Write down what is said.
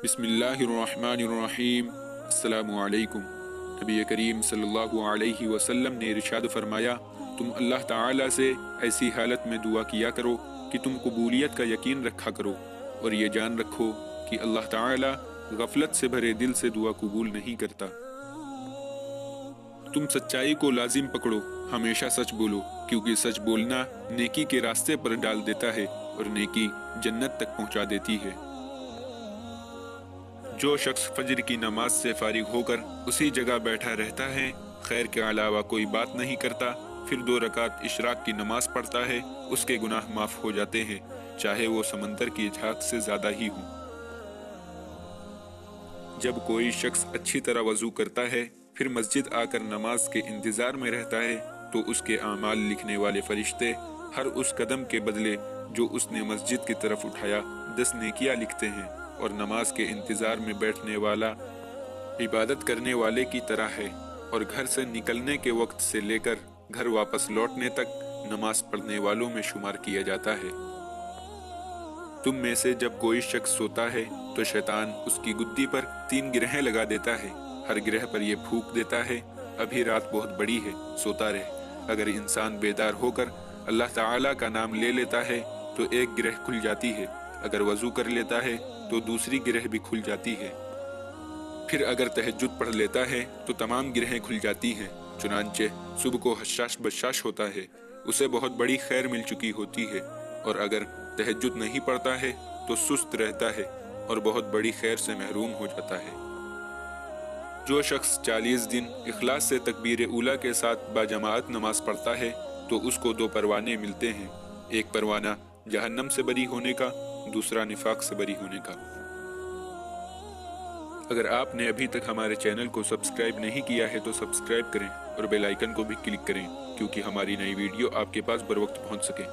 बिस्मिल्लाहिर्रहमानिर्रहीम। अस्सलामु अलैकुम। नबी करीम सल्लल्लाहु अलैहि वसल्लम ने इरशाद फरमाया, तुम अल्लाह ताला से ऐसी हालत में दुआ किया करो कि तुम कबूलियत का यकीन रखा करो और ये जान रखो कि अल्लाह ताला गफलत से भरे दिल से दुआ कबूल नहीं करता। तुम सच्चाई को लाजिम पकड़ो, हमेशा सच बोलो, क्योंकि सच बोलना नेकी के रास्ते पर डाल देता है और नेकी जन्नत तक पहुंचा देती है। जो शख्स फजर की नमाज से फारिग होकर उसी जगह बैठा रहता है, खैर के अलावा कोई बात नहीं करता, फिर 2 रकात इशराक की नमाज पढ़ता है, उसके गुनाह माफ हो जाते हैं, चाहे वो समंदर की झाग से ज्यादा ही हो। जब कोई शख्स अच्छी तरह वजू करता है, फिर मस्जिद आकर नमाज के इंतजार में रहता है, तो उसके आमाल लिखने वाले फरिश्ते हर उस कदम के बदले जो उसने मस्जिद की तरफ उठाया 10 नेकियां लिखते हैं, और नमाज के इंतजार में बैठने वाला इबादत करने वाले की तरह है, और घर से निकलने के वक्त से लेकर घर वापस लौटने तक नमाज पढ़ने वालों में शुमार किया जाता है। तुम में से जब कोई शख्स सोता है तो शैतान उसकी गुद्दी पर 3 गिरहें लगा देता है, हर गिरह पर यह फूंक देता है, अभी रात बहुत बड़ी है, सोता रहे। अगर इंसान बेदार होकर अल्लाह ताला का नाम ले लेता है तो एक गिरह खुल जाती है, अगर वजू कर लेता है तो दूसरी गिरह भी खुल जाती है, फिर अगर तहज्जुद पढ़ लेता है तो तमाम गिरहें खुल जाती हैं। चुनांचे सुबह को हशाश बशाश होता है, उसे बहुत बड़ी खैर मिल चुकी होती है, और अगर तहज्जुद नहीं पढ़ता है तो सुस्त रहता है और बहुत बड़ी खैर से महरूम हो जाता है। जो शख्स 40 दिन इखलास से तकबीर उला के साथ बाजमात नमाज पढ़ता है तो उसको 2 परवाने मिलते हैं, एक परवाना जहन्नम से बरी होने का, दूसरा निफाक से बरी होने का। अगर आपने अभी तक हमारे चैनल को सब्सक्राइब नहीं किया है तो सब्सक्राइब करें और बेल आइकन को भी क्लिक करें, क्योंकि हमारी नई वीडियो आपके पास बर वक्त पहुंच सके।